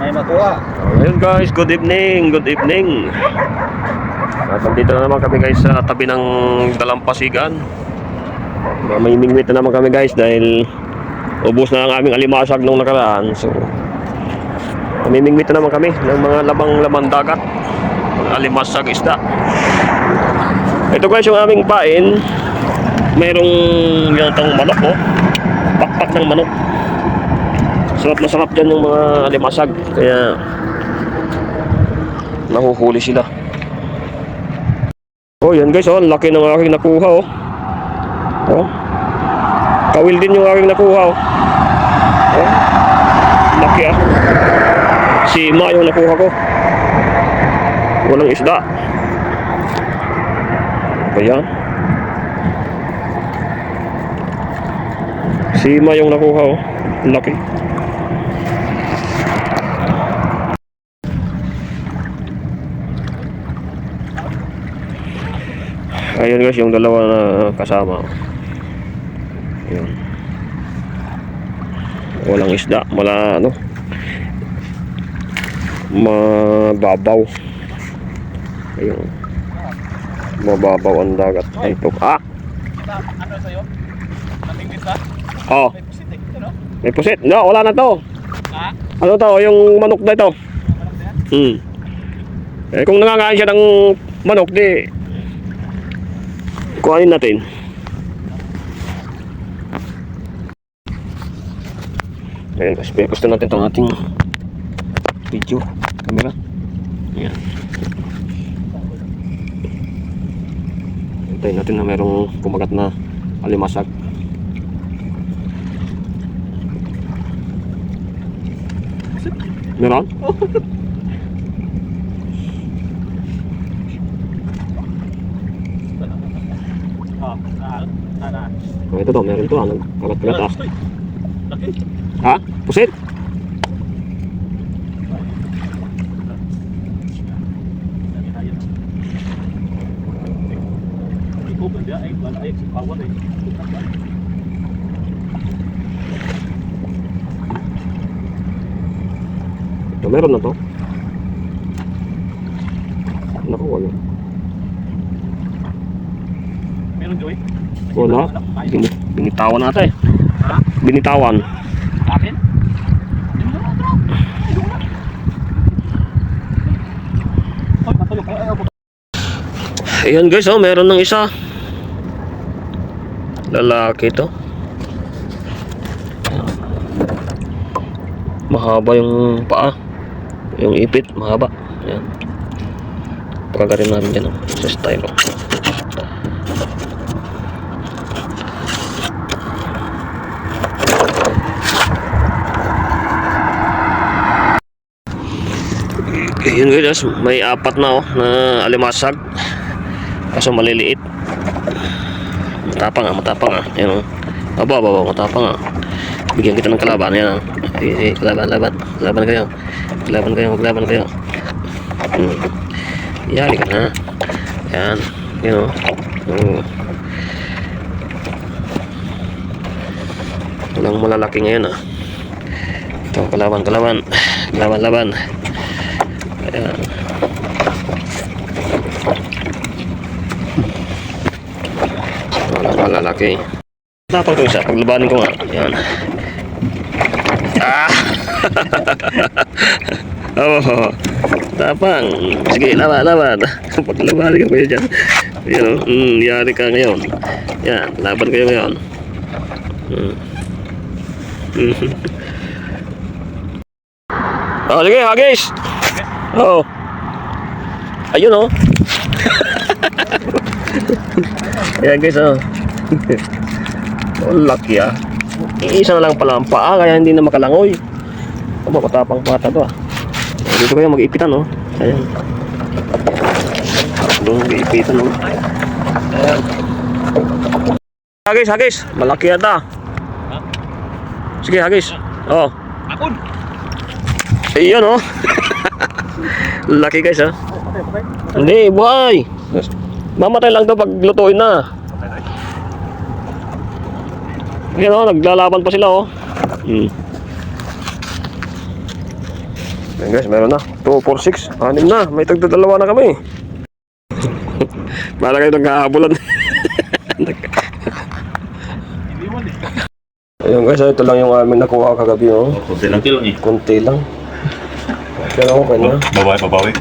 may makuha. Ayun guys, good evening, good evening. At nandito na naman kami guys sa tabi ng dalampasigan. Mamimingwit na naman kami guys dahil ubos na ang aming alimasag nung nakaraan. So mamimingwit na naman kami ng mga labang dagat, alimasag isda. Ito guys yung aming pain. Mayroong ganitong manok oh. Pakpak ng manok. Masarap dyan yung mga alimasag. Kaya nahuhuli sila. Oh yan guys oh, laki ng aking nakuha oh. Oh. Kawil din yung aking nakuha oh. Oh. Laki ah. Sima yung nakuha ko. Walang isda. Ayan. Sima yung nakuha oh. Laki. Ayun guys yung dalawa na kasama. Ayun. Walang isda, mababaw. Ayun. Mababaw ang dagat. Ay, ito. Ah! Ano sa'yo? Natingin ba? Oh. May pusit eh, no? May pusit? No, wala na to. Ha? Ano to? Yung manok na ito. Eh kung nangangakain siya ng manok, di kuhanin natin. Ayan, kasi gusto natin itong ating video camera. Ayan. Hintayin natin na mayroong kumagat na alimasag. Meron? Oh, ito to, meron to. Ano? Kagat-kagat ah. Ha? Pusit? Ito, meron na to. Naku, wala. Meron Joy? Wala. Binitawan natin eh. Ha? Binitawan. Akin? Ayan guys, oh, meron ng isa. Lalaki to. Mahaba yung paa. Yung ipit, mahaba. Ayan. Pagkagarin namin dyan, oh, sa style. Oh. Yun guys, may apat na oh, na alimasag. Kaso maliliit. Matapang ah. Yan oh. Aba, matapang ah. Bigyan kita ng kalaban. Yan oh. Laban kayo. Maglaban kayo. Yari ka na. Yan. Yan oh. Walang malalaki ngayon ah. Ito, kalaban. Laban. Ayan. Wala lalaki. Tapos ito isa, paglabanin ko nga. Ayan. Ah! Oh, tapang. Sige, laban. Paglabanin ko kayo dyan. Ayan o, yari ka ngayon. Ayan, laban kayo ngayon. Oh, sige, hagis! Oh. Ayun oh. Ayan guys oh. Oh, laki ah. Iisa na lang pala ang paa kaya hindi na makalangoy. Aba, matapang pata to ah. Dito kayo mag-ipitan oh. Ayan. Doon mag-ipitan oh. Ayan. Hagis. Malaki yata. Sige, hagis. Oh. Akon. Ayan oh. Laki guys ha. Hindi, buhay. Mamatay lang to pag lutuin na. Ayan o, naglalaban pa sila o. Ayan guys, meron na. 2, 4, 6. 6 na. May tagdadalawa na kami. Para kayo nagkahabulan. Hindi mo eh. Ayun guys, ito lang yung amin nakuha kagabi. Oh. Kunti lang eh. Kunti lang. Pero okay na. Babawi.